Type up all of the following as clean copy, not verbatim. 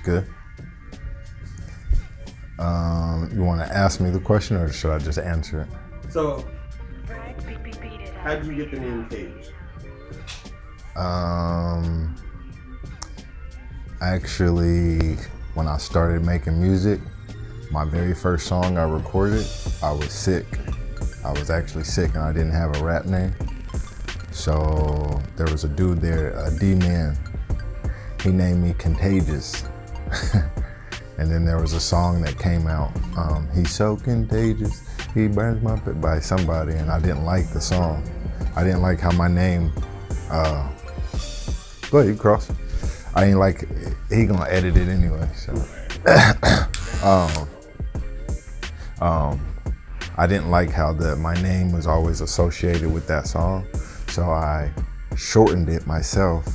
good. You want to ask me the question, or should I just answer it? So, how did you get the name Tage? Actually, when I started making music, my very first song I recorded, I was sick. I was actually sick and I didn't have a rap name. So there was a dude there, a D-man. He named me Contagious. And then there was a song that came out, he's so contagious, he burns my pit, by somebody, and I didn't like the song. I didn't like how my name, go ahead, you cross. I ain't like, he gonna edit it anyway, so. I didn't like how my name was always associated with that song, so I shortened it myself,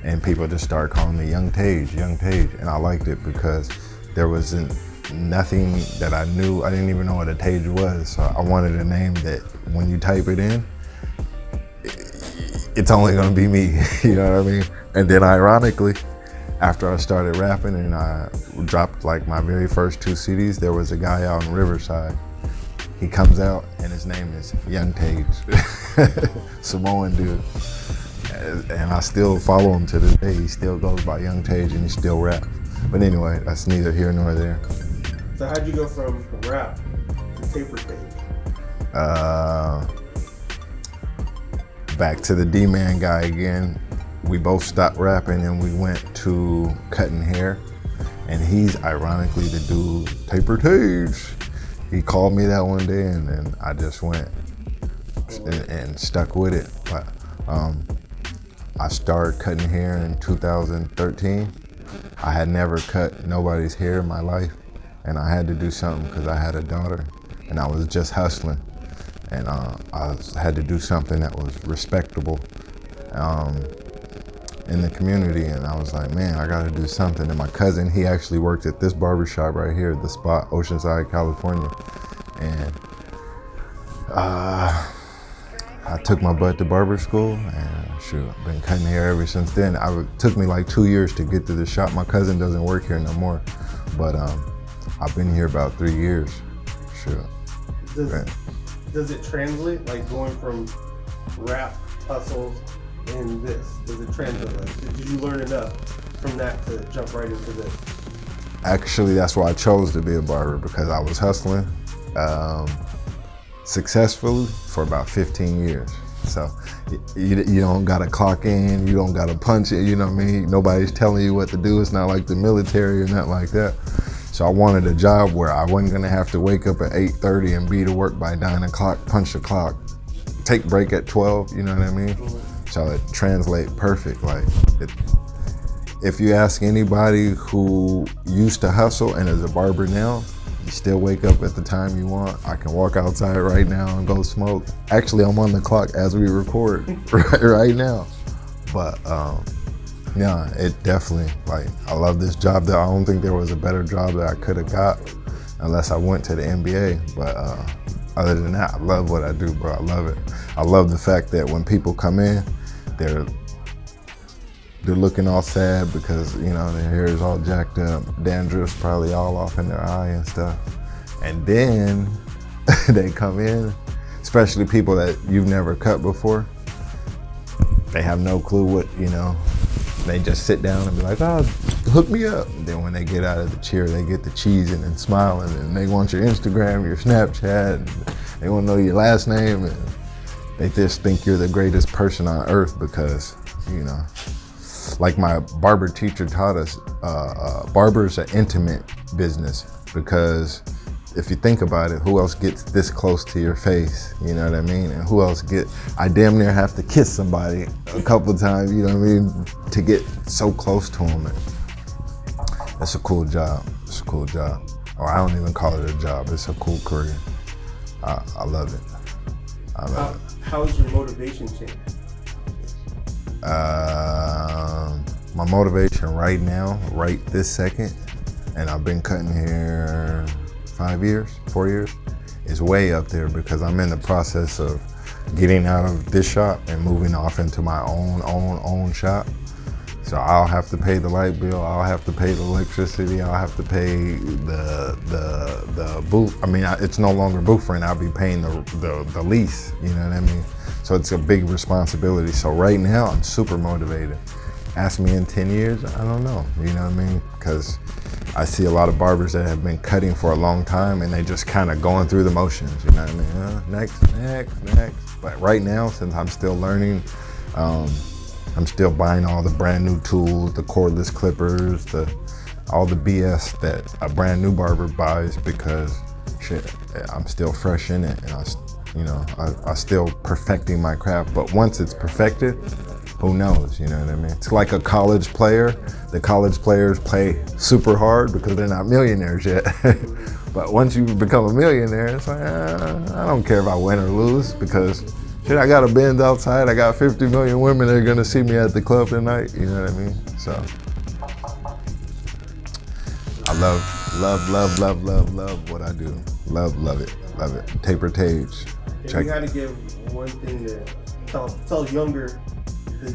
and people just started calling me Young Tage, and I liked it because there wasn't nothing that I knew. I didn't even know what a Tage was, so I wanted a name that when you type it in, it's only gonna be me, you know what I mean? And then ironically, after I started rapping and I dropped like my very first 2 CDs, there was a guy out in Riverside. He comes out and his name is Young Tage, Samoan dude. And I still follow him to this day. He still goes by Young Tage and he still raps. But anyway, that's neither here nor there. So how'd you go from rap to Taper Tage? Back to the D-Man guy again. We both stopped rapping and we went to cutting hair. And he's ironically the dude, Taper Tage. He called me that one day and then I just went and stuck with it. But I started cutting hair in 2013. I had never cut nobody's hair in my life, and I had to do something because I had a daughter and I was just hustling. And I had to do something that was respectable in the community, and I was like, man, I gotta do something. And my cousin, he actually worked at this barbershop right here, the spot, Oceanside, California. And I took my butt to barber school, and shoot, I've been cutting hair ever since then. It took me like 2 years to get to the shop. My cousin doesn't work here no more, but I've been here about 3 years. Sure. Does it translate, like going from rap hustles and this? Does it translate? Like, did you learn enough from that to jump right into this? Actually, that's why I chose to be a barber, because I was hustling successfully for about 15 years. So you don't gotta clock in, you don't gotta punch it, you know what I mean? Nobody's telling you what to do. It's not like the military or nothing like that. So I wanted a job where I wasn't gonna have to wake up at 8:30 and be to work by 9 o'clock, punch the clock, take break at 12, you know what I mean? So it translates perfect. Like, if you ask anybody who used to hustle and is a barber now, you still wake up at the time you want. I can walk outside right now and go smoke. Actually, I'm on the clock as we record right now. But yeah, it definitely, like, I love this job. I don't think there was a better job that I could have got unless I went to the NBA. But other than that, I love what I do, bro. I love it. I love the fact that when people come in, they're looking all sad because, you know, their hair is all jacked up, dandruff's probably all off in their eye and stuff. And then they come in, especially people that you've never cut before. They have no clue what, you know, they just sit down and be like, oh, hook me up. And then when they get out of the chair, they get the cheesing and smiling, and they want your Instagram, your Snapchat, and they want to know your last name, and they just think you're the greatest person on earth because, you know, like my barber teacher taught us, barber's an intimate business, because if you think about it, who else gets this close to your face? You know what I mean? And who else I damn near have to kiss somebody a couple of times, you know what I mean, to get so close to them. It's a cool job. It's a cool job. Or I don't even call it a job. It's a cool career. I love it. I love it. How's your motivation changed? My motivation right now, right this second, and I've been cutting hair 4 years, is way up there because I'm in the process of getting out of this shop and moving off into my own shop. So I'll have to pay the light bill, I'll have to pay the electricity, I'll have to pay the booth. I mean, it's no longer booth rent, I'll be paying the lease, you know what I mean? So it's a big responsibility. So right now, I'm super motivated. Ask me in 10 years, I don't know, you know what I mean? Because I see a lot of barbers that have been cutting for a long time and they just kind of going through the motions, you know what I mean? Next. But right now, since I'm still learning, I'm still buying all the brand new tools, the cordless clippers, all the BS that a brand new barber buys, because shit, I'm still fresh in it, and I still perfecting my craft. But once it's perfected, who knows, you know what I mean? It's like a college player. The college players play super hard because they're not millionaires yet. But once you become a millionaire, it's like, I don't care if I win or lose, because shit, I got a Benz outside, I got 50 million women that are gonna see me at the club tonight, you know what I mean? So, I love what I do. Love it. Taper Tage. If you had to give one thing to tell the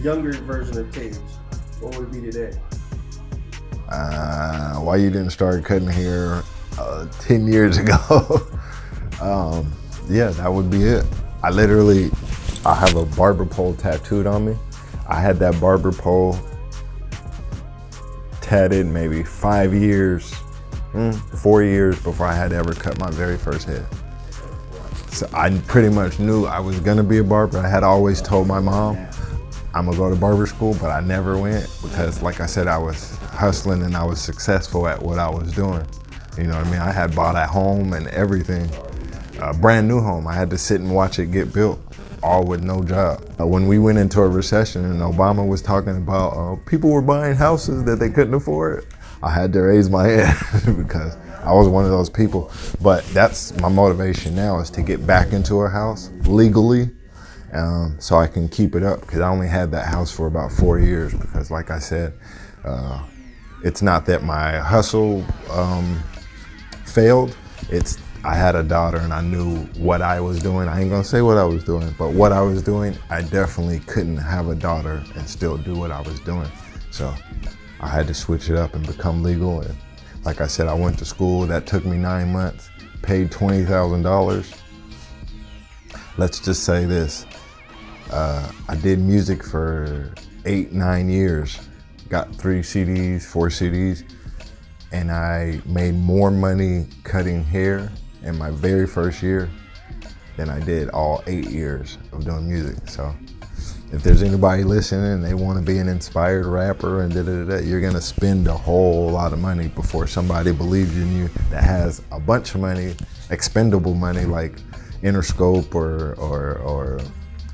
younger version of Tage, what would it be today? Why you didn't start cutting hair 10 years ago? Yeah, that would be it. I have a barber pole tattooed on me. I had that barber pole tatted maybe 4 years before I had ever cut my very first head. So I pretty much knew I was gonna be a barber. I had always told my mom, I'm gonna go to barber school, but I never went because, like I said, I was hustling and I was successful at what I was doing. You know what I mean? I had bought a home and everything, a brand new home. I had to sit and watch it get built, all with no job. When we went into a recession and Obama was talking about people were buying houses that they couldn't afford, I had to raise my head because I was one of those people. But that's my motivation now, is to get back into a house legally, so I can keep it up, because I only had that house for about 4 years. Because like I said, it's not that my hustle failed, it's I had a daughter and I knew what I was doing. I ain't gonna say what I was doing, but what I was doing, I definitely couldn't have a daughter and still do what I was doing. So I had to switch it up and become legal. And like I said, I went to school. That took me 9 months, paid $20,000. Let's just say this. I did music for 8-9 years, got 3 CDs, 4 CDs, and I made more money cutting hair in my very first year than I did all 8 years of doing music. So if there's anybody listening and they want to be an inspired rapper and you're gonna spend a whole lot of money before somebody believes in you that has a bunch of money, expendable money, like Interscope or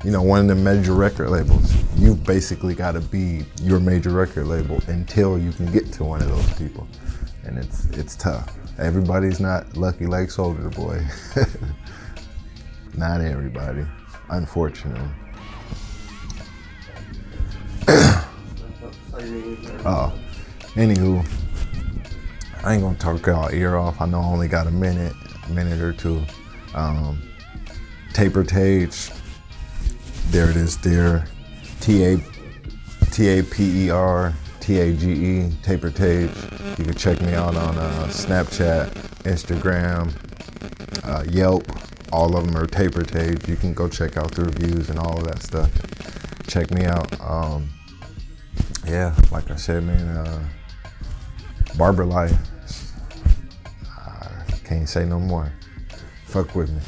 one of the major record labels. You've basically got to be your major record label until you can get to one of those people, and it's tough. Everybody's not lucky like Soulja Boy. Not everybody, unfortunately. Anywho, I ain't gonna talk y'all ear off. I know I only got a minute or two. Taper Tage, there it is there. TAPER TAGE, Taper Tage. You can check me out on Snapchat, Instagram, Yelp. All of them are Taper Tage. You can go check out the reviews and all of that stuff. Check me out. Yeah, like I said, man, barber life. I can't say no more. Fuck with me.